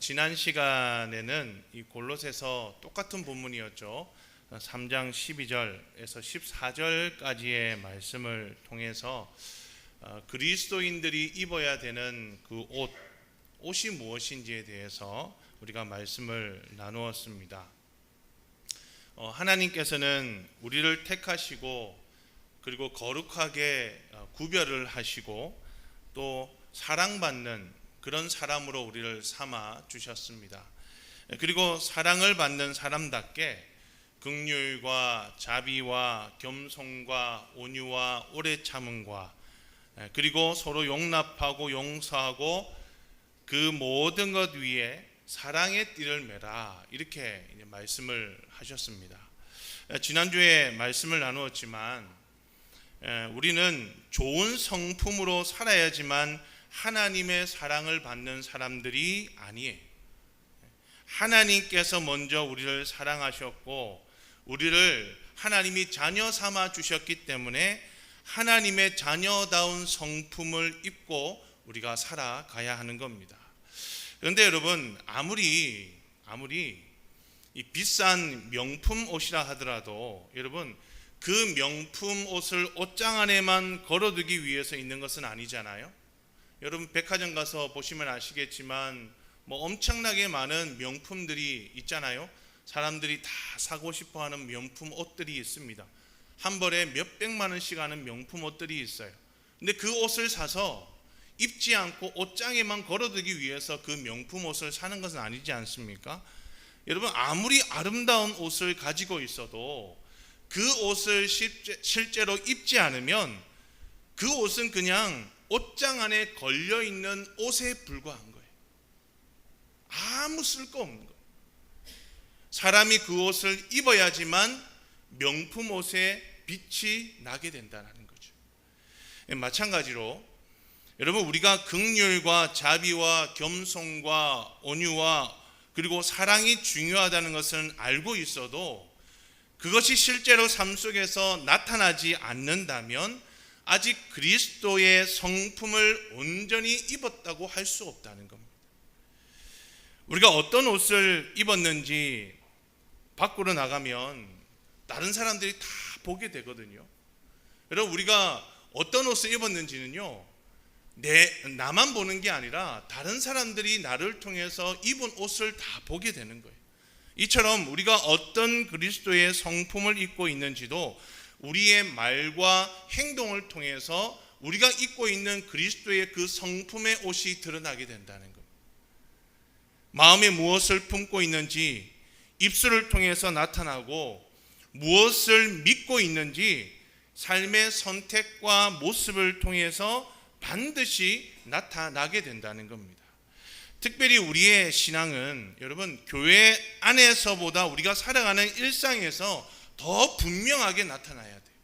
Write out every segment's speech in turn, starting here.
지난 시간에는 이 골로새서 똑같은 본문이었죠. 3장 12절에서 14절까지의 말씀을 통해서 그리스도인들이 입어야 되는 그 옷이 무엇인지에 대해서 우리가 말씀을 나누었습니다. 하나님께서는 우리를 택하시고 그리고 거룩하게 구별을 하시고 또 사랑받는 그런 사람으로 우리를 삼아 주셨습니다. 그리고 사랑을 받는 사람답게 긍휼과 자비와 겸손과 온유와 오래 참음과 그리고 서로 용납하고 용서하고 그 모든 것 위에 사랑의 띠를 매라, 이렇게 말씀을 하셨습니다. 지난주에 말씀을 나누었지만 우리는 좋은 성품으로 살아야지만 하나님의 사랑을 받는 사람들이 아니에요. 하나님께서 먼저 우리를 사랑하셨고 우리를 하나님이 자녀 삼아 주셨기 때문에 하나님의 자녀다운 성품을 입고 우리가 살아가야 하는 겁니다. 그런데 여러분, 아무리 이 비싼 명품 옷이라 하더라도 여러분, 그 명품 옷을 옷장 안에만 걸어두기 위해서 있는 것은 아니잖아요. 여러분, 백화점 가서 보시면 아시겠지만 엄청나게 많은 명품들이 있잖아요. 사람들이 다 사고 싶어하는 명품 옷들이 있습니다. 한 벌에 몇백만 원씩 하는 명품 옷들이 있어요. 근데 그 옷을 사서 입지 않고 옷장에만 걸어두기 위해서 그 명품 옷을 사는 것은 아니지 않습니까? 여러분, 아무리 아름다운 옷을 가지고 있어도 그 옷을 실제로 입지 않으면 그 옷은 그냥 옷장 안에 걸려있는 옷에 불과한 거예요. 아무 쓸거없는 거예요. 사람이 그 옷을 입어야지만 명품 옷에 빛이 나게 된다는 거죠. 마찬가지로 여러분, 우리가 긍휼과 자비와 겸손과 온유와 그리고 사랑이 중요하다는 것은 알고 있어도 그것이 실제로 삶 속에서 나타나지 않는다면 아직 그리스도의 성품을 온전히 입었다고 할 수 없다는 겁니다. 우리가 어떤 옷을 입었는지 밖으로 나가면 다른 사람들이 다 보게 되거든요. 여러분, 우리가 어떤 옷을 입었는지는요, 나만 보는 게 아니라 다른 사람들이 나를 통해서 입은 옷을 다 보게 되는 거예요. 이처럼 우리가 어떤 그리스도의 성품을 입고 있는지도 우리의 말과 행동을 통해서 우리가 입고 있는 그리스도의 그 성품의 옷이 드러나게 된다는 겁니다. 마음에 무엇을 품고 있는지 입술을 통해서 나타나고, 무엇을 믿고 있는지 삶의 선택과 모습을 통해서 반드시 나타나게 된다는 겁니다. 특별히 우리의 신앙은 여러분, 교회 안에서보다 우리가 살아가는 일상에서 더 분명하게 나타나야 돼요.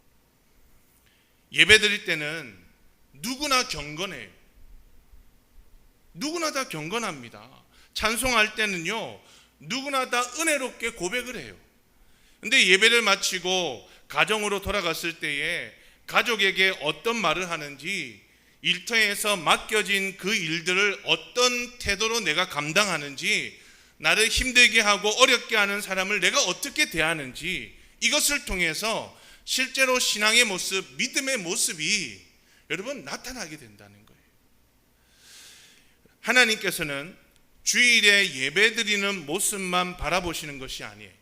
예배 드릴 때는 누구나 경건해요. 누구나 다 경건합니다. 찬송할 때는요, 누구나 다 은혜롭게 고백을 해요. 근데 예배를 마치고 가정으로 돌아갔을 때에 가족에게 어떤 말을 하는지, 일터에서 맡겨진 그 일들을 어떤 태도로 내가 감당하는지, 나를 힘들게 하고 어렵게 하는 사람을 내가 어떻게 대하는지, 이것을 통해서 실제로 신앙의 모습, 믿음의 모습이 여러분 나타나게 된다는 거예요. 하나님께서는 주일에 예배드리는 모습만 바라보시는 것이 아니에요.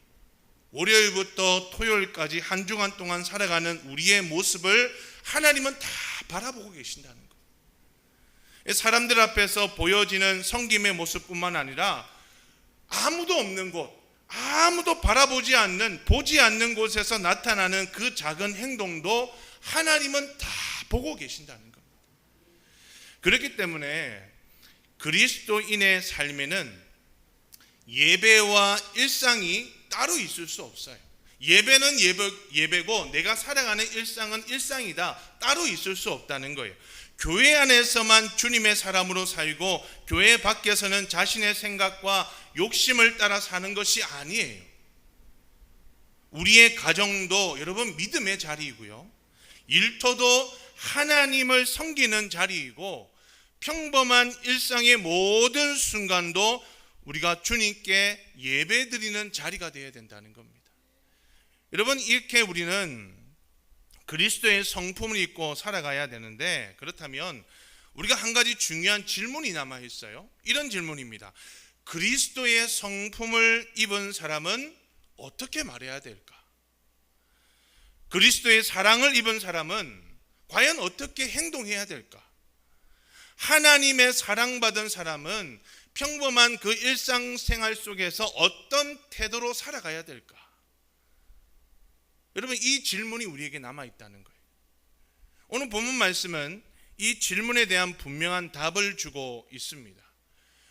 월요일부터 토요일까지 한 주간 동안 살아가는 우리의 모습을 하나님은 다 바라보고 계신다는 거예요. 사람들 앞에서 보여지는 섬김의 모습뿐만 아니라 아무도 없는 곳, 아무도 바라보지 않는, 보지 않는 곳에서 나타나는 그 작은 행동도 하나님은 다 보고 계신다는 겁니다. 그렇기 때문에 그리스도인의 삶에는 예배와 일상이 따로 있을 수 없어요. 예배는 예배고 내가 살아가는 일상은 일상이다, 따로 있을 수 없다는 거예요. 교회 안에서만 주님의 사람으로 살고 교회 밖에서는 자신의 생각과 욕심을 따라 사는 것이 아니에요. 우리의 가정도 여러분 믿음의 자리이고요, 일터도 하나님을 섬기는 자리이고, 평범한 일상의 모든 순간도 우리가 주님께 예배드리는 자리가 되어야 된다는 겁니다. 여러분, 이렇게 우리는 그리스도의 성품을 입고 살아가야 되는데, 그렇다면 우리가 한 가지 중요한 질문이 남아 있어요. 이런 질문입니다. 그리스도의 성품을 입은 사람은 어떻게 말해야 될까? 그리스도의 사랑을 입은 사람은 과연 어떻게 행동해야 될까? 하나님의 사랑받은 사람은 평범한 그 일상생활 속에서 어떤 태도로 살아가야 될까? 여러분, 이 질문이 우리에게 남아있다는 거예요. 오늘 본문 말씀은 이 질문에 대한 분명한 답을 주고 있습니다.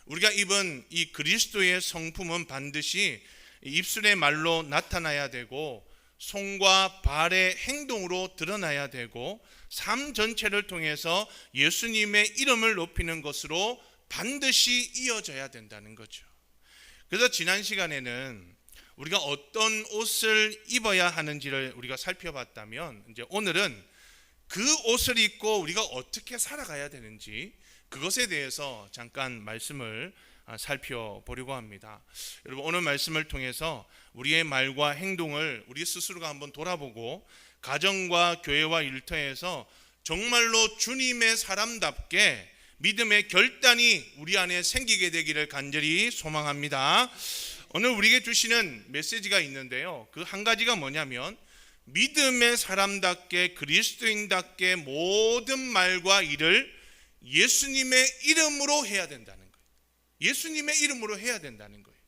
우리가 입은 이 그리스도의 성품은 반드시 입술의 말로 나타나야 되고 손과 발의 행동으로 드러나야 되고 삶 전체를 통해서 예수님의 이름을 높이는 것으로 반드시 이어져야 된다는 거죠. 그래서 지난 시간에는 우리가 어떤 옷을 입어야 하는지를 우리가 살펴봤다면, 이제 오늘은 그 옷을 입고 우리가 어떻게 살아가야 되는지 그것에 대해서 잠깐 말씀을 살펴보려고 합니다. 여러분, 오늘 말씀을 통해서 우리의 말과 행동을 우리 스스로가 한번 돌아보고 가정과 교회와 일터에서 정말로 주님의 사람답게 믿음의 결단이 우리 안에 생기게 되기를 간절히 소망합니다. 오늘 우리에게 주시는 메시지가 있는데요, 그 한 가지가 뭐냐면 믿음의 사람답게 그리스도인답게 모든 말과 일을 예수님의 이름으로 해야 된다는 거예요. 예수님의 이름으로 해야 된다는 거예요.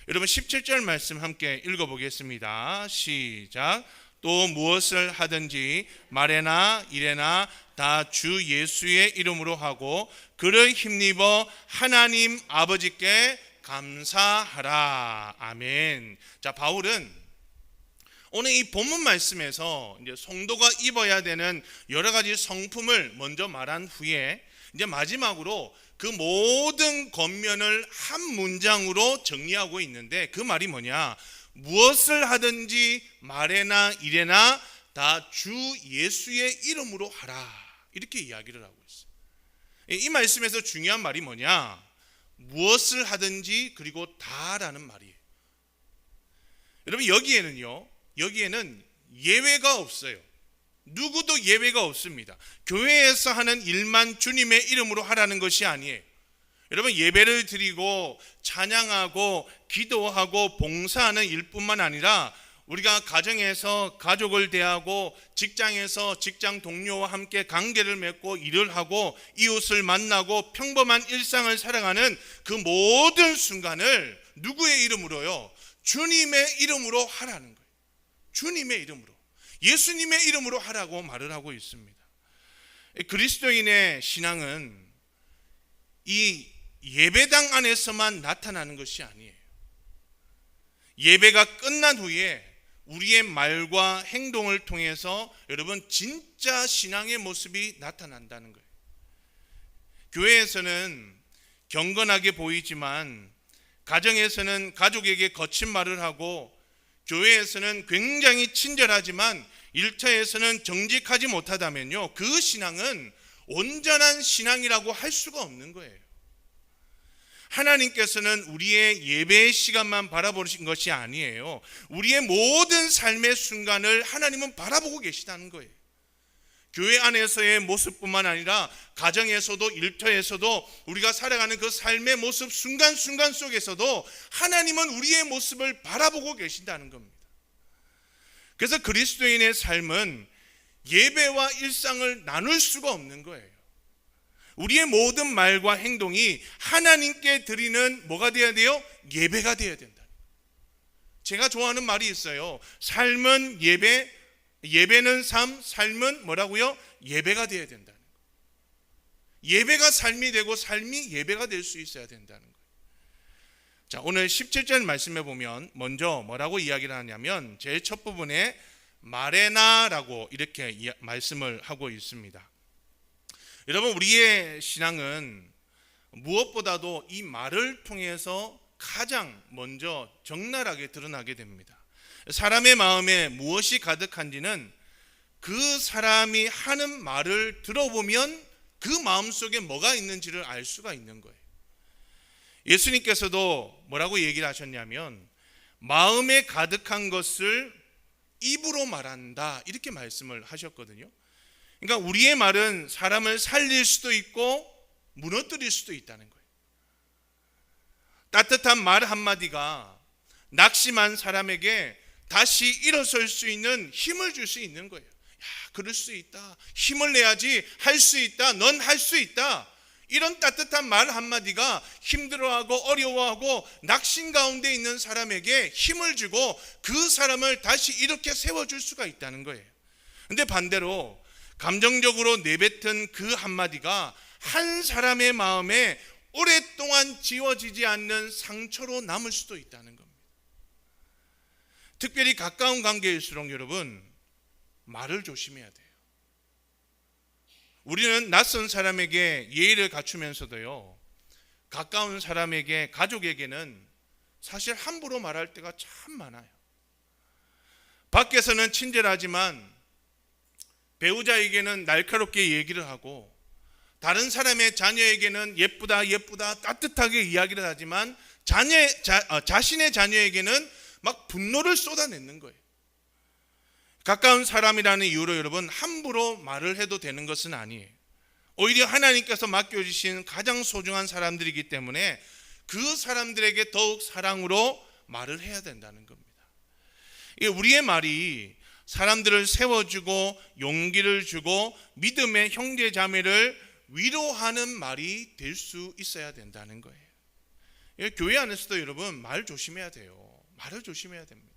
여러분, 17절 말씀 함께 읽어보겠습니다. 시작. 또 무엇을 하든지 말에나 일에나 다 주 예수의 이름으로 하고 그를 힘입어 하나님 아버지께 감사하라. 아멘. 자, 바울은 오늘 이 본문 말씀에서 이제 성도가 입어야 되는 여러 가지 성품을 먼저 말한 후에 이제 마지막으로 그 모든 겉면을 한 문장으로 정리하고 있는데, 그 말이 뭐냐? 무엇을 하든지 말에나 일에나 다 주 예수의 이름으로 하라. 이렇게 이야기를 하고 있어요. 이 말씀에서 중요한 말이 뭐냐? 무엇을 하든지 그리고 다라는 말이에요. 여러분, 여기에는 예외가 없어요. 누구도 예외가 없습니다. 교회에서 하는 일만 주님의 이름으로 하라는 것이 아니에요. 여러분, 예배를 드리고 찬양하고 기도하고 봉사하는 일뿐만 아니라 우리가 가정에서 가족을 대하고 직장에서 직장 동료와 함께 관계를 맺고 일을 하고 이웃을 만나고 평범한 일상을 살아가는 그 모든 순간을 누구의 이름으로요? 주님의 이름으로 하라는 거예요. 주님의 이름으로, 예수님의 이름으로 하라고 말을 하고 있습니다. 그리스도인의 신앙은 이 예배당 안에서만 나타나는 것이 아니에요. 예배가 끝난 후에 우리의 말과 행동을 통해서 여러분 진짜 신앙의 모습이 나타난다는 거예요. 교회에서는 경건하게 보이지만 가정에서는 가족에게 거친 말을 하고 교회에서는 굉장히 친절하지만 일터에서는 정직하지 못하다면요, 그 신앙은 온전한 신앙이라고 할 수가 없는 거예요. 하나님께서는 우리의 예배의 시간만 바라보신 것이 아니에요. 우리의 모든 삶의 순간을 하나님은 바라보고 계시다는 거예요. 교회 안에서의 모습뿐만 아니라 가정에서도 일터에서도 우리가 살아가는 그 삶의 모습 순간순간 속에서도 하나님은 우리의 모습을 바라보고 계신다는 겁니다. 그래서 그리스도인의 삶은 예배와 일상을 나눌 수가 없는 거예요. 우리의 모든 말과 행동이 하나님께 드리는 뭐가 돼야 돼요? 예배가 돼야 된다. 제가 좋아하는 말이 있어요. 삶은 예배, 예배는 삶, 삶은 뭐라고요? 예배가 돼야 된다는 거예요. 예배가 삶이 되고 삶이 예배가 될 수 있어야 된다는 거예요. 자, 오늘 17절 말씀해 보면 먼저 뭐라고 이야기를 하냐면 제일 첫 부분에 말에나라고 이렇게 말씀을 하고 있습니다. 여러분, 우리의 신앙은 무엇보다도 이 말을 통해서 가장 먼저 적나라하게 드러나게 됩니다. 사람의 마음에 무엇이 가득한지는 그 사람이 하는 말을 들어보면 그 마음속에 뭐가 있는지를 알 수가 있는 거예요. 예수님께서도 뭐라고 얘기를 하셨냐면 마음에 가득한 것을 입으로 말한다, 이렇게 말씀을 하셨거든요. 그러니까 우리의 말은 사람을 살릴 수도 있고 무너뜨릴 수도 있다는 거예요. 따뜻한 말 한마디가 낙심한 사람에게 다시 일어설 수 있는 힘을 줄 수 있는 거예요. 야, 그럴 수 있다, 힘을 내야지, 할 수 있다, 넌 할 수 있다. 이런 따뜻한 말 한마디가 힘들어하고 어려워하고 낙심 가운데 있는 사람에게 힘을 주고 그 사람을 다시 이렇게 세워줄 수가 있다는 거예요. 근데 반대로 감정적으로 내뱉은 그 한마디가 한 사람의 마음에 오랫동안 지워지지 않는 상처로 남을 수도 있다는 겁니다. 특별히 가까운 관계일수록 여러분, 말을 조심해야 돼요. 우리는 낯선 사람에게 예의를 갖추면서도요, 가까운 사람에게, 가족에게는 사실 함부로 말할 때가 참 많아요. 밖에서는 친절하지만 배우자에게는 날카롭게 얘기를 하고, 다른 사람의 자녀에게는 예쁘다 따뜻하게 이야기를 하지만 자신의 자녀에게는 막 분노를 쏟아내는 거예요. 가까운 사람이라는 이유로 여러분 함부로 말을 해도 되는 것은 아니에요. 오히려 하나님께서 맡겨주신 가장 소중한 사람들이기 때문에 그 사람들에게 더욱 사랑으로 말을 해야 된다는 겁니다. 우리의 말이 사람들을 세워주고 용기를 주고 믿음의 형제 자매를 위로하는 말이 될 수 있어야 된다는 거예요. 교회 안에서도 여러분 말 조심해야 돼요. 말을 조심해야 됩니다.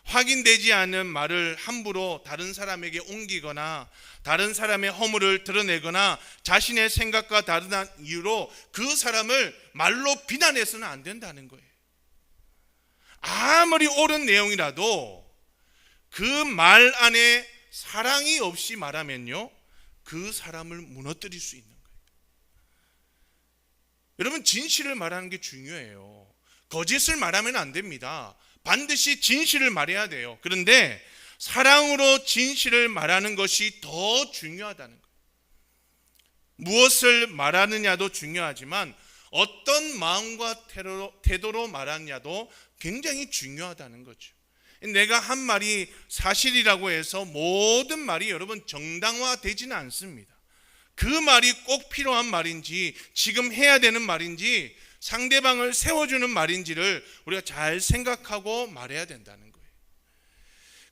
확인되지 않은 말을 함부로 다른 사람에게 옮기거나 다른 사람의 허물을 드러내거나 자신의 생각과 다른 이유로 그 사람을 말로 비난해서는 안 된다는 거예요. 아무리 옳은 내용이라도 그 말 안에 사랑이 없이 말하면요, 그 사람을 무너뜨릴 수 있는 거예요. 여러분, 진실을 말하는 게 중요해요. 거짓을 말하면 안 됩니다. 반드시 진실을 말해야 돼요. 그런데 사랑으로 진실을 말하는 것이 더 중요하다는 거예요. 무엇을 말하느냐도 중요하지만 어떤 마음과 태도로 말하느냐도 굉장히 중요하다는 거죠. 내가 한 말이 사실이라고 해서 모든 말이 여러분 정당화되지는 않습니다. 그 말이 꼭 필요한 말인지 지금 해야 되는 말인지 상대방을 세워주는 말인지를 우리가 잘 생각하고 말해야 된다는 거예요.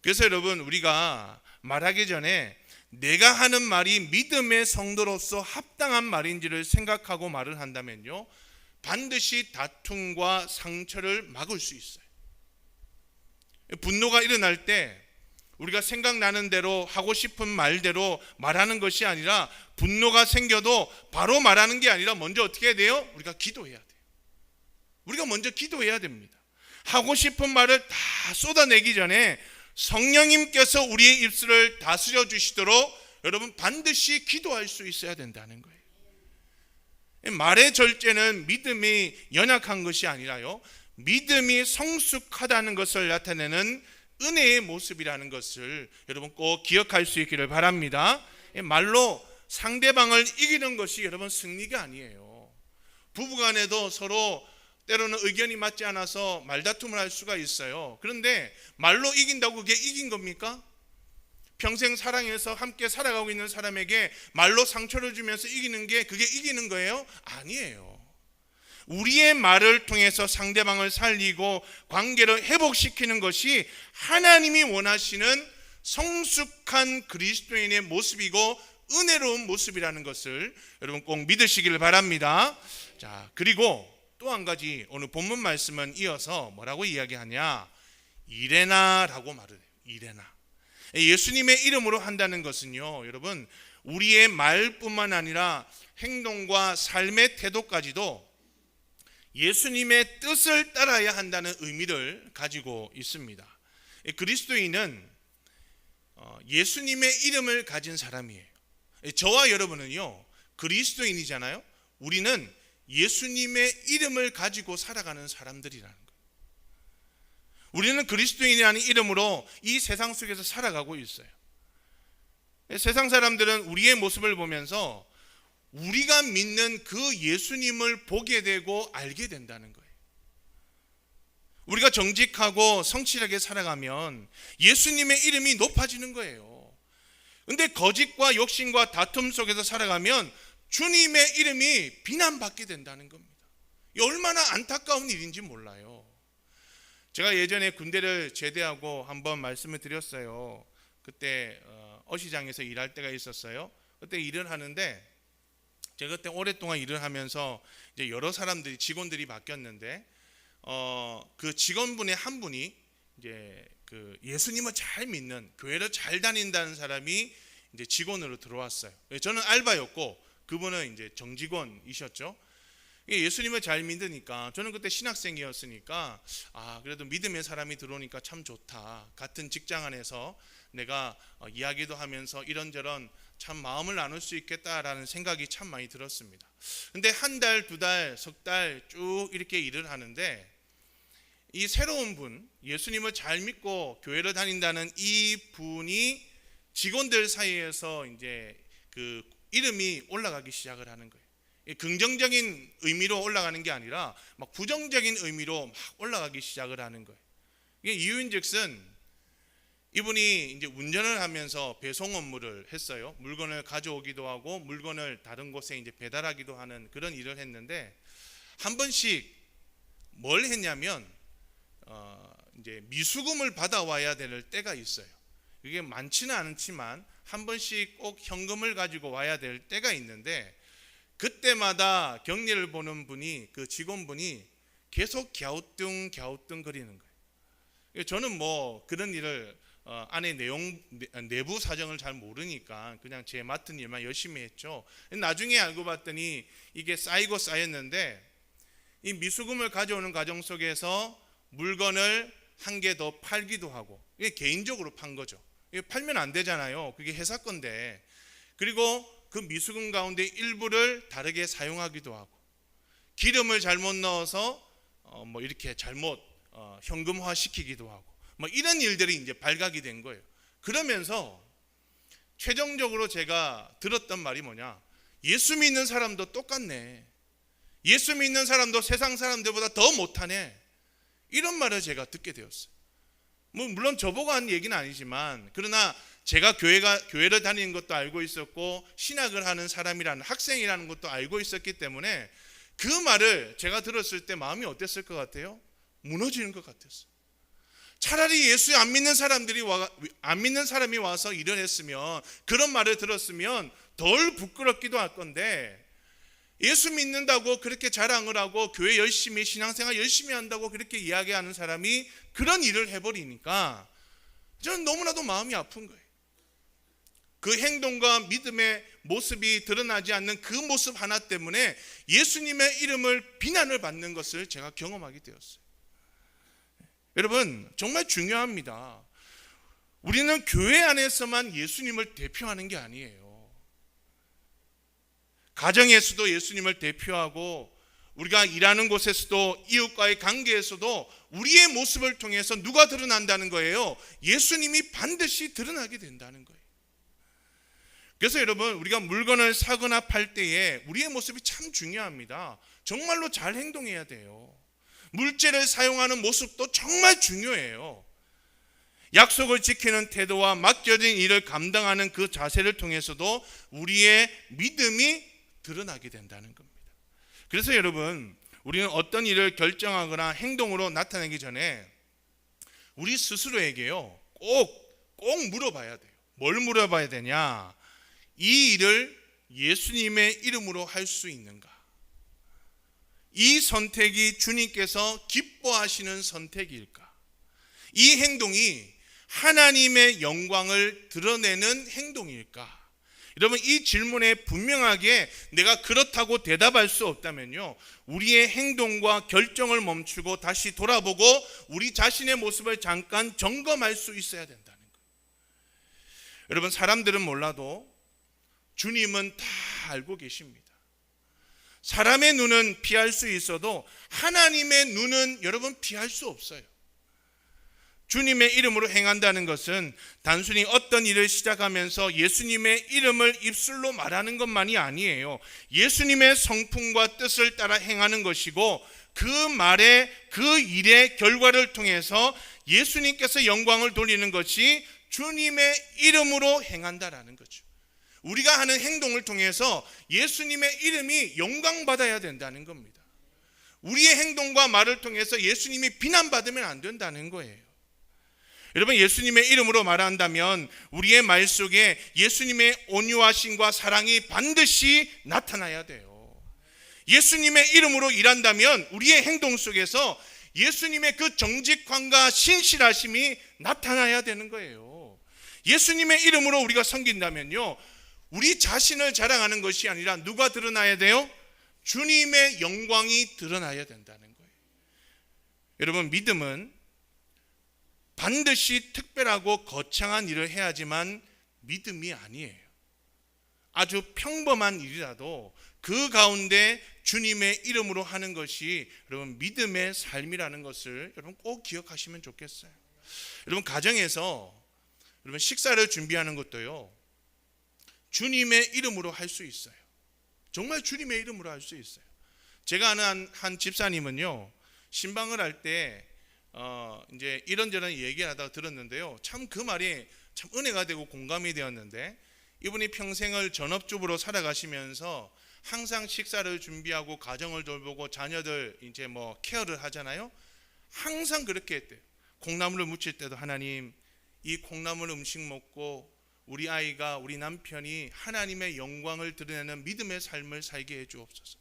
그래서 여러분, 우리가 말하기 전에 내가 하는 말이 믿음의 성도로서 합당한 말인지를 생각하고 말을 한다면요, 반드시 다툼과 상처를 막을 수 있어요. 분노가 일어날 때 우리가 생각나는 대로 하고 싶은 말대로 말하는 것이 아니라, 분노가 생겨도 바로 말하는 게 아니라 먼저 어떻게 해야 돼요? 우리가 기도해야 돼요. 우리가 먼저 기도해야 됩니다. 하고 싶은 말을 다 쏟아내기 전에 성령님께서 우리의 입술을 다스려 주시도록 여러분 반드시 기도할 수 있어야 된다는 거예요. 말의 절제는 믿음이 연약한 것이 아니라요, 믿음이 성숙하다는 것을 나타내는 은혜의 모습이라는 것을 여러분 꼭 기억할 수 있기를 바랍니다. 말로 상대방을 이기는 것이 여러분 승리가 아니에요. 부부간에도 서로 때로는 의견이 맞지 않아서 말다툼을 할 수가 있어요. 그런데 말로 이긴다고 그게 이긴 겁니까? 평생 사랑해서 함께 살아가고 있는 사람에게 말로 상처를 주면서 이기는 게 그게 이기는 거예요? 아니에요. 우리의 말을 통해서 상대방을 살리고 관계를 회복시키는 것이 하나님이 원하시는 성숙한 그리스도인의 모습이고 은혜로운 모습이라는 것을 여러분 꼭 믿으시기를 바랍니다. 자, 그리고 또 한 가지, 오늘 본문 말씀은 이어서 뭐라고 이야기하냐, 이레나라고 말을 해요. 이레나. 예수님의 이름으로 한다는 것은요, 여러분 우리의 말뿐만 아니라 행동과 삶의 태도까지도 예수님의 뜻을 따라야 한다는 의미를 가지고 있습니다. 그리스도인은 예수님의 이름을 가진 사람이에요. 저와 여러분은요 그리스도인이잖아요. 우리는 예수님의 이름을 가지고 살아가는 사람들이라는 거예요. 우리는 그리스도인이라는 이름으로 이 세상 속에서 살아가고 있어요. 세상 사람들은 우리의 모습을 보면서 우리가 믿는 그 예수님을 보게 되고 알게 된다는 거예요. 우리가 정직하고 성실하게 살아가면 예수님의 이름이 높아지는 거예요. 근데 거짓과 욕심과 다툼 속에서 살아가면 주님의 이름이 비난받게 된다는 겁니다. 이 얼마나 안타까운 일인지 몰라요. 제가 예전에 군대를 제대하고 한번 말씀을 드렸어요. 그때 어시장에서 일할 때가 있었어요. 그때 일을 하는데 제가 그때 오랫동안 일을 하면서 이제 여러 사람들이 직원들이 바뀌었는데 그 직원분의 한 분이 이제 그 예수님을 잘 믿는 교회를 잘 다닌다는 사람이 이제 직원으로 들어왔어요. 저는 알바였고 그분은 이제 정직원이셨죠. 예수님을 잘 믿으니까 저는 그때 신학생이었으니까 그래도 믿음의 사람이 들어오니까 참 좋다. 같은 직장 안에서 내가 이야기도 하면서 이런저런 참 마음을 나눌 수 있겠다라는 생각이 참 많이 들었습니다. 근데 한 달, 두 달, 석 달 쭉 이렇게 일을 하는데 이 새로운 분, 예수님을 잘 믿고 교회를 다닌다는 이 분이 직원들 사이에서 이제 그 이름이 올라가기 시작을 하는 거예요. 긍정적인 의미로 올라가는 게 아니라 막 부정적인 의미로 막 올라가기 시작을 하는 거예요. 이게 이유인즉슨 이분이 이제 운전을 하면서 배송 업무를 했어요. 물건을 가져오기도 하고 물건을 다른 곳에 이제 배달하기도 하는 그런 일을 했는데 한 번씩 뭘 했냐면 이제 미수금을 받아와야 될 때가 있어요. 이게 많지는 않지만 한 번씩 꼭 현금을 가지고 와야 될 때가 있는데 그때마다 격리를 보는 분이 그 직원분이 계속 갸우뚱 거리는 거예요. 저는 뭐 그런 일을 안에 내부 사정을 잘 모르니까 그냥 제 맡은 일만 열심히 했죠. 나중에 알고 봤더니 이게 쌓이고 쌓였는데 이 미수금을 가져오는 과정 속에서 물건을 한 개 더 팔기도 하고 이게 개인적으로 판 거죠. 이게 팔면 안 되잖아요. 그게 회사 건데. 그리고 그 미수금 가운데 일부를 다르게 사용하기도 하고 기름을 잘못 넣어서 뭐 이렇게 잘못 현금화 시키기도 하고 뭐 이런 일들이 이제 발각이 된 거예요. 그러면서 최종적으로 제가 들었던 말이 뭐냐, 예수 믿는 사람도 똑같네, 예수 믿는 사람도 세상 사람들보다 더 못하네, 이런 말을 제가 듣게 되었어요. 뭐 물론 저보고 한 얘기는 아니지만 그러나 제가 교회를 다니는 것도 알고 있었고 신학을 하는 사람이라는 학생이라는 것도 알고 있었기 때문에 그 말을 제가 들었을 때 마음이 어땠을 것 같아요? 무너지는 것 같았어요. 차라리 예수 안 믿는 사람이 와서 일을 했으면, 그런 말을 들었으면 덜 부끄럽기도 할 건데, 예수 믿는다고 그렇게 자랑을 하고 교회 열심히 신앙생활 열심히 한다고 그렇게 이야기하는 사람이 그런 일을 해버리니까 저는 너무나도 마음이 아픈 거예요. 그 행동과 믿음의 모습이 드러나지 않는 그 모습 하나 때문에 예수님의 이름을 비난을 받는 것을 제가 경험하게 되었어요. 여러분, 정말 중요합니다. 우리는 교회 안에서만 예수님을 대표하는 게 아니에요. 가정에서도 예수님을 대표하고 우리가 일하는 곳에서도 이웃과의 관계에서도 우리의 모습을 통해서 누가 드러난다는 거예요? 예수님이 반드시 드러나게 된다는 거예요. 그래서 여러분, 우리가 물건을 사거나 팔 때에 우리의 모습이 참 중요합니다. 정말로 잘 행동해야 돼요. 물질을 사용하는 모습도 정말 중요해요. 약속을 지키는 태도와 맡겨진 일을 감당하는 그 자세를 통해서도 우리의 믿음이 드러나게 된다는 겁니다. 그래서 여러분, 우리는 어떤 일을 결정하거나 행동으로 나타내기 전에 우리 스스로에게요, 꼭 물어봐야 돼요. 뭘 물어봐야 되냐? 이 일을 예수님의 이름으로 할 수 있는가? 이 선택이 주님께서 기뻐하시는 선택일까? 이 행동이 하나님의 영광을 드러내는 행동일까? 여러분, 이 질문에 분명하게 내가 그렇다고 대답할 수 없다면요, 우리의 행동과 결정을 멈추고 다시 돌아보고 우리 자신의 모습을 잠깐 점검할 수 있어야 된다는 거예요. 여러분, 사람들은 몰라도 주님은 다 알고 계십니다. 사람의 눈은 피할 수 있어도 하나님의 눈은 여러분 피할 수 없어요. 주님의 이름으로 행한다는 것은 단순히 어떤 일을 시작하면서 예수님의 이름을 입술로 말하는 것만이 아니에요. 예수님의 성품과 뜻을 따라 행하는 것이고, 그 말의 그 일의 결과를 통해서 예수님께서 영광을 돌리는 것이 주님의 이름으로 행한다라는 거죠. 우리가 하는 행동을 통해서 예수님의 이름이 영광받아야 된다는 겁니다. 우리의 행동과 말을 통해서 예수님이 비난받으면 안 된다는 거예요. 여러분, 예수님의 이름으로 말한다면 우리의 말 속에 예수님의 온유하심과 사랑이 반드시 나타나야 돼요. 예수님의 이름으로 일한다면 우리의 행동 속에서 예수님의 그 정직함과 신실하심이 나타나야 되는 거예요. 예수님의 이름으로 우리가 섬긴다면요, 우리 자신을 자랑하는 것이 아니라 누가 드러나야 돼요? 주님의 영광이 드러나야 된다는 거예요. 여러분, 믿음은 반드시 특별하고 거창한 일을 해야지만 믿음이 아니에요. 아주 평범한 일이라도 그 가운데 주님의 이름으로 하는 것이 여러분 믿음의 삶이라는 것을 여러분 꼭 기억하시면 좋겠어요. 여러분, 가정에서 여러분 식사를 준비하는 것도요, 주님의 이름으로 할 수 있어요. 정말 주님의 이름으로 할 수 있어요. 제가 아는 한 집사님은요, 신방을 할 때 이제 이런저런 얘기를 하다가 들었는데요, 참 그 말이 참 은혜가 되고 공감이 되었는데, 이분이 평생을 전업주부로 살아가시면서 항상 식사를 준비하고 가정을 돌보고 자녀들 이제 뭐 케어를 하잖아요. 항상 그렇게 했대요. 콩나물을 무칠 때도 하나님, 이 콩나물 음식 먹고 우리 아이가, 우리 남편이 하나님의 영광을 드러내는 믿음의 삶을 살게 해주옵소서.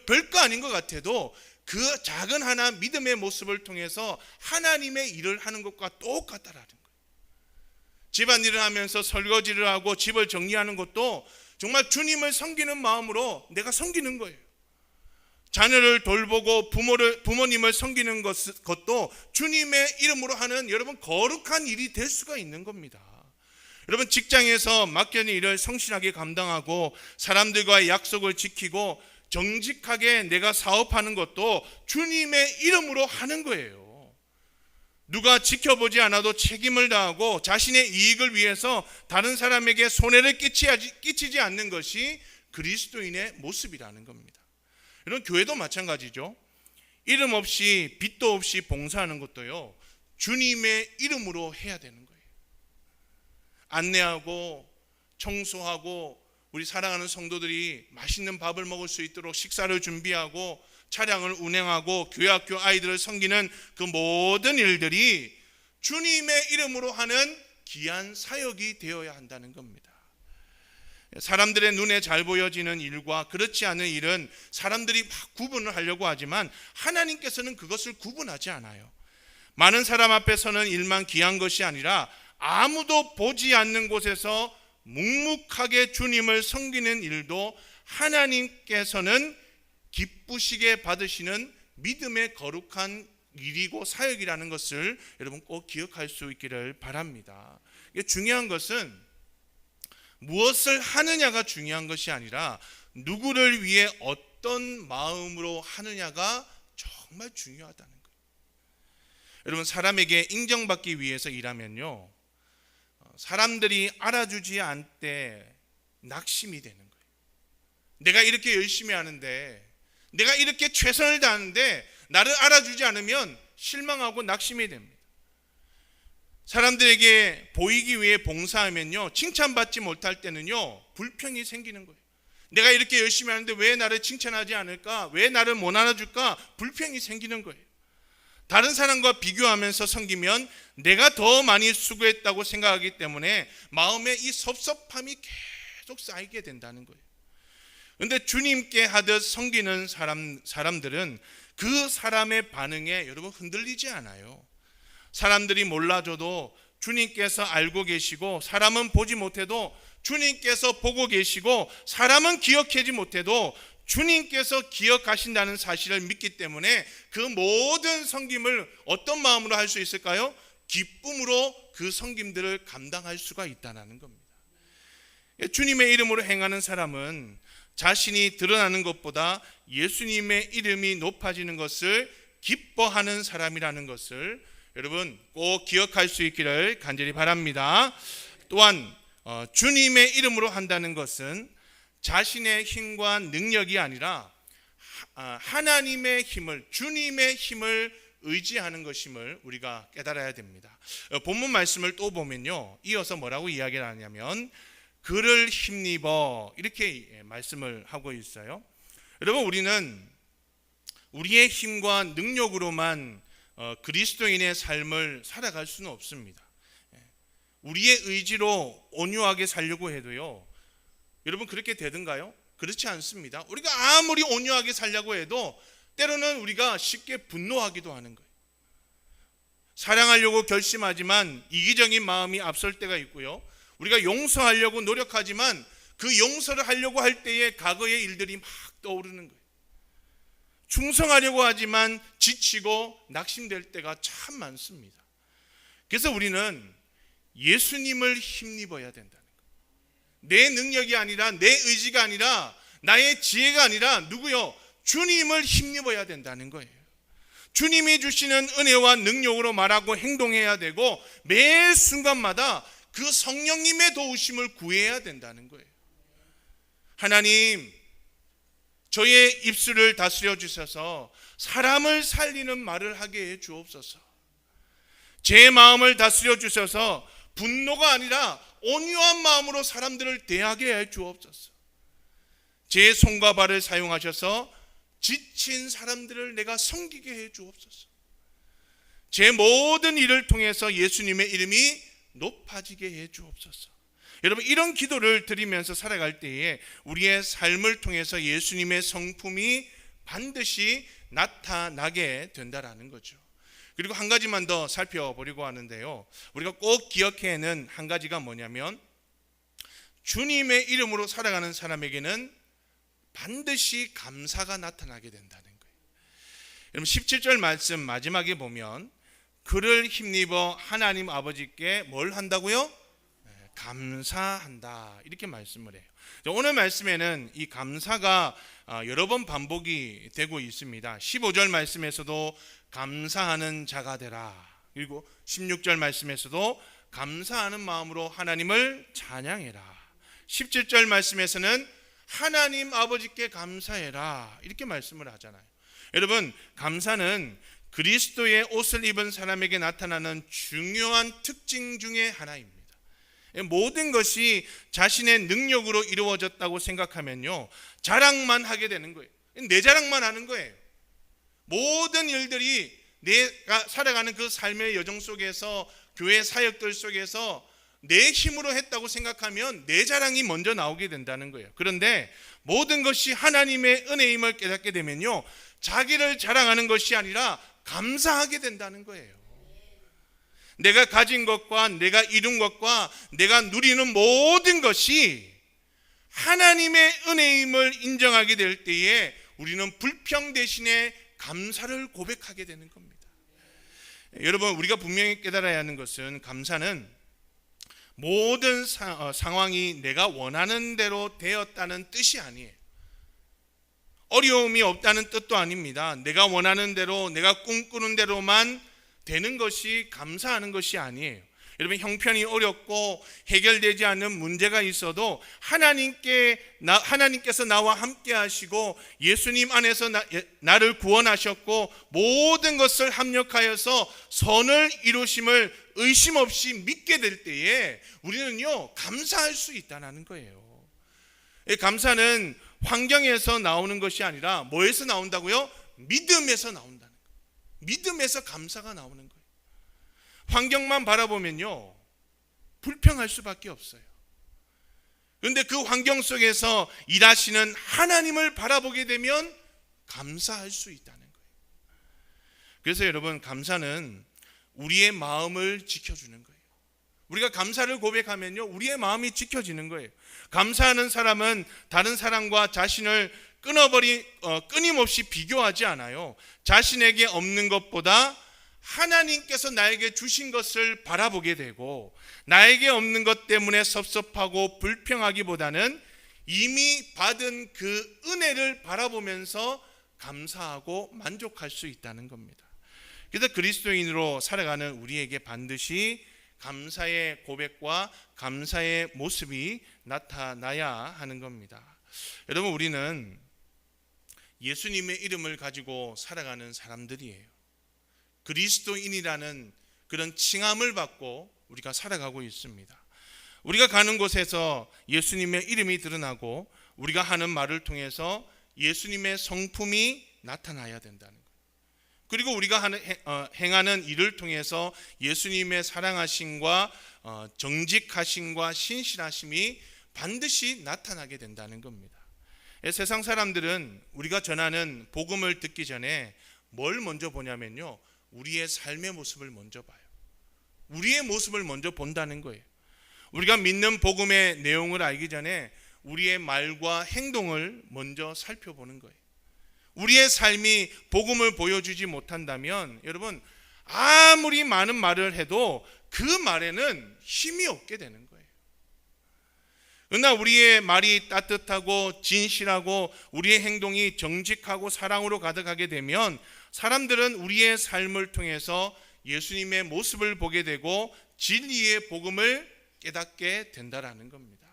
별거 아닌 것 같아도 그 작은 하나 믿음의 모습을 통해서 하나님의 일을 하는 것과 똑같다라는 거예요. 집안일을 하면서 설거지를 하고 집을 정리하는 것도 정말 주님을 섬기는 마음으로 내가 섬기는 거예요. 자녀를 돌보고 부모님을 섬기는 것도 주님의 이름으로 하는 여러분 거룩한 일이 될 수가 있는 겁니다. 여러분, 직장에서 맡겨진 일을 성실하게 감당하고 사람들과의 약속을 지키고 정직하게 내가 사업하는 것도 주님의 이름으로 하는 거예요. 누가 지켜보지 않아도 책임을 다하고 자신의 이익을 위해서 다른 사람에게 손해를 끼치지 않는 것이 그리스도인의 모습이라는 겁니다. 이런 교회도 마찬가지죠. 이름 없이 빚도 없이 봉사하는 것도요, 주님의 이름으로 해야 되는 거예요. 안내하고 청소하고 우리 사랑하는 성도들이 맛있는 밥을 먹을 수 있도록 식사를 준비하고 차량을 운행하고 교회 학교 아이들을 섬기는 그 모든 일들이 주님의 이름으로 하는 귀한 사역이 되어야 한다는 겁니다. 사람들의 눈에 잘 보여지는 일과 그렇지 않은 일은 사람들이 막 구분을 하려고 하지만 하나님께서는 그것을 구분하지 않아요. 많은 사람 앞에서는 일만 귀한 것이 아니라 아무도 보지 않는 곳에서 묵묵하게 주님을 섬기는 일도 하나님께서는 기쁘시게 받으시는 믿음의 거룩한 일이고 사역이라는 것을 여러분 꼭 기억할 수 있기를 바랍니다. 중요한 것은 무엇을 하느냐가 중요한 것이 아니라 누구를 위해 어떤 마음으로 하느냐가 정말 중요하다는 거예요. 여러분, 사람에게 인정받기 위해서 일하면요, 사람들이 알아주지 않을 때 낙심이 되는 거예요. 내가 이렇게 열심히 하는데, 내가 이렇게 최선을 다하는데 나를 알아주지 않으면 실망하고 낙심이 됩니다. 사람들에게 보이기 위해 봉사하면요, 칭찬받지 못할 때는요, 불평이 생기는 거예요. 내가 이렇게 열심히 하는데 왜 나를 칭찬하지 않을까? 왜 나를 못 알아줄까? 불평이 생기는 거예요. 다른 사람과 비교하면서 섬기면 내가 더 많이 수고했다고 생각하기 때문에 마음에 이 섭섭함이 계속 쌓이게 된다는 거예요. 그런데 주님께 하듯 섬기는 사람들은 그 사람의 반응에 여러분 흔들리지 않아요. 사람들이 몰라줘도 주님께서 알고 계시고, 사람은 보지 못해도 주님께서 보고 계시고, 사람은 기억하지 못해도 주님께서 기억하신다는 사실을 믿기 때문에 그 모든 섬김을 어떤 마음으로 할 수 있을까요? 기쁨으로 그 섬김들을 감당할 수가 있다는 겁니다. 주님의 이름으로 행하는 사람은 자신이 드러나는 것보다 예수님의 이름이 높아지는 것을 기뻐하는 사람이라는 것을 여러분 꼭 기억할 수 있기를 간절히 바랍니다. 또한 주님의 이름으로 한다는 것은 자신의 힘과 능력이 아니라 하나님의 힘을, 주님의 힘을 의지하는 것임을 우리가 깨달아야 됩니다. 본문 말씀을 또 보면요, 이어서 뭐라고 이야기를 하냐면 그를 힘입어, 이렇게 말씀을 하고 있어요. 여러분, 우리는 우리의 힘과 능력으로만 그리스도인의 삶을 살아갈 수는 없습니다. 우리의 의지로 온유하게 살려고 해도요, 여러분 그렇게 되던가요? 그렇지 않습니다. 우리가 아무리 온유하게 살려고 해도 때로는 우리가 쉽게 분노하기도 하는 거예요. 사랑하려고 결심하지만 이기적인 마음이 앞설 때가 있고요, 우리가 용서하려고 노력하지만 그 용서를 하려고 할 때에 과거의 일들이 막 떠오르는 거예요. 충성하려고 하지만 지치고 낙심될 때가 참 많습니다. 그래서 우리는 예수님을 힘입어야 된다는 거예요. 내 능력이 아니라, 내 의지가 아니라, 나의 지혜가 아니라 누구요? 주님을 힘입어야 된다는 거예요. 주님이 주시는 은혜와 능력으로 말하고 행동해야 되고, 매 순간마다 그 성령님의 도우심을 구해야 된다는 거예요. 하나님, 저의 입술을 다스려 주셔서 사람을 살리는 말을 하게 해 주옵소서. 제 마음을 다스려 주셔서 분노가 아니라 온유한 마음으로 사람들을 대하게 해 주옵소서. 제 손과 발을 사용하셔서 지친 사람들을 내가 섬기게 해 주옵소서. 제 모든 일을 통해서 예수님의 이름이 높아지게 해 주옵소서. 여러분, 이런 기도를 드리면서 살아갈 때에 우리의 삶을 통해서 예수님의 성품이 반드시 나타나게 된다라는 거죠. 그리고 한 가지만 더 살펴보려고 하는데요, 우리가 꼭 기억해야 하는 한 가지가 뭐냐면, 주님의 이름으로 살아가는 사람에게는 반드시 감사가 나타나게 된다는 거예요. 여러분, 17절 말씀 마지막에 보면 그를 힘입어 하나님 아버지께 뭘 한다고요? 감사한다, 이렇게 말씀을 해요. 오늘 말씀에는 이 감사가 여러 번 반복이 되고 있습니다. 15절 말씀에서도 감사하는 자가 되라, 그리고 16절 말씀에서도 감사하는 마음으로 하나님을 찬양해라, 17절 말씀에서는 하나님 아버지께 감사해라, 이렇게 말씀을 하잖아요. 여러분, 감사는 그리스도의 옷을 입은 사람에게 나타나는 중요한 특징 중에 하나입니다. 모든 것이 자신의 능력으로 이루어졌다고 생각하면요, 자랑만 하게 되는 거예요. 내 자랑만 하는 거예요. 모든 일들이 내가 살아가는 그 삶의 여정 속에서, 교회 사역들 속에서 내 힘으로 했다고 생각하면 내 자랑이 먼저 나오게 된다는 거예요. 그런데 모든 것이 하나님의 은혜임을 깨닫게 되면요, 자기를 자랑하는 것이 아니라 감사하게 된다는 거예요. 내가 가진 것과 내가 이룬 것과 내가 누리는 모든 것이 하나님의 은혜임을 인정하게 될 때에 우리는 불평 대신에 감사를 고백하게 되는 겁니다. 여러분, 우리가 분명히 깨달아야 하는 것은, 감사는 모든 상황이 내가 원하는 대로 되었다는 뜻이 아니에요. 어려움이 없다는 뜻도 아닙니다. 내가 원하는 대로, 내가 꿈꾸는 대로만 되는 것이 감사하는 것이 아니에요. 여러분, 형편이 어렵고 해결되지 않는 문제가 있어도 하나님께서 나와 함께 하시고 예수님 안에서 나를 구원하셨고 모든 것을 합력하여서 선을 이루심을 의심 없이 믿게 될 때에 우리는요, 감사할 수 있다는 거예요. 감사는 환경에서 나오는 것이 아니라 뭐에서 나온다고요? 믿음에서 나온다는 거예요. 믿음에서 감사가 나오는 거예요. 환경만 바라보면요, 불평할 수밖에 없어요. 그런데 그 환경 속에서 일하시는 하나님을 바라보게 되면 감사할 수 있다는 거예요. 그래서 여러분, 감사는 우리의 마음을 지켜주는 거예요. 우리가 감사를 고백하면요, 우리의 마음이 지켜지는 거예요. 감사하는 사람은 다른 사람과 자신을 끊임없이 비교하지 않아요. 자신에게 없는 것보다 하나님께서 나에게 주신 것을 바라보게 되고, 나에게 없는 것 때문에 섭섭하고 불평하기보다는 이미 받은 그 은혜를 바라보면서 감사하고 만족할 수 있다는 겁니다. 그래서 그리스도인으로 살아가는 우리에게 반드시 감사의 고백과 감사의 모습이 나타나야 하는 겁니다. 여러분, 우리는 예수님의 이름을 가지고 살아가는 사람들이에요. 그리스도인이라는 그런 칭함을 받고 우리가 살아가고 있습니다. 우리가 가는 곳에서 예수님의 이름이 드러나고 우리가 하는 말을 통해서 예수님의 성품이 나타나야 된다는 거예요. 그리고 우리가 행하는 일을 통해서 예수님의 사랑하심과 정직하심과 신실하심이 반드시 나타나게 된다는 겁니다. 세상 사람들은 우리가 전하는 복음을 듣기 전에 뭘 먼저 보냐면요, 우리의 삶의 모습을 먼저 봐요. 우리의 모습을 먼저 본다는 거예요. 우리가 믿는 복음의 내용을 알기 전에 우리의 말과 행동을 먼저 살펴보는 거예요. 우리의 삶이 복음을 보여주지 못한다면 여러분, 아무리 많은 말을 해도 그 말에는 힘이 없게 되는 거예요. 그러나 우리의 말이 따뜻하고 진실하고 우리의 행동이 정직하고 사랑으로 가득하게 되면 사람들은 우리의 삶을 통해서 예수님의 모습을 보게 되고 진리의 복음을 깨닫게 된다라는 겁니다.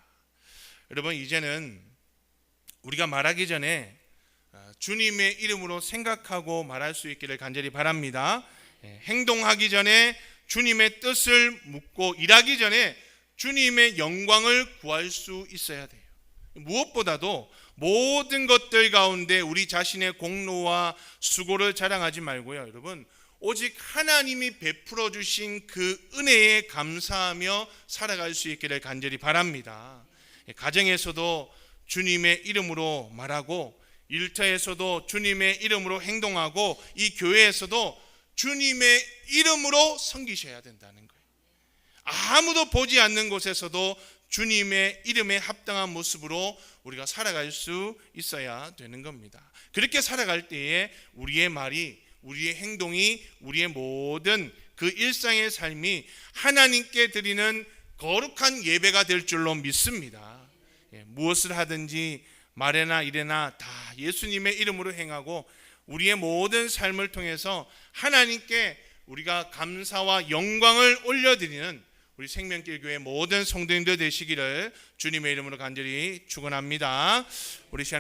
여러분, 이제는 우리가 말하기 전에 주님의 이름으로 생각하고 말할 수 있기를 간절히 바랍니다. 행동하기 전에 주님의 뜻을 묻고 일하기 전에 주님의 영광을 구할 수 있어야 돼요. 무엇보다도 모든 것들 가운데 우리 자신의 공로와 수고를 자랑하지 말고요, 여러분, 오직 하나님이 베풀어 주신 그 은혜에 감사하며 살아갈 수 있기를 간절히 바랍니다. 가정에서도 주님의 이름으로 말하고 일터에서도 주님의 이름으로 행동하고 이 교회에서도 주님의 이름으로 섬기셔야 된다는 거예요. 아무도 보지 않는 곳에서도 주님의 이름에 합당한 모습으로 우리가 살아갈 수 있어야 되는 겁니다. 그렇게 살아갈 때에 우리의 말이, 우리의 행동이, 우리의 모든 그 일상의 삶이 하나님께 드리는 거룩한 예배가 될 줄로 믿습니다. 무엇을 하든지 말에나 일에나 다 예수님의 이름으로 행하고 우리의 모든 삶을 통해서 하나님께 우리가 감사와 영광을 올려드리는 우리 생명길 교회 모든 성도님들 되시기를 주님의 이름으로 간절히 축원합니다. 우리 시간에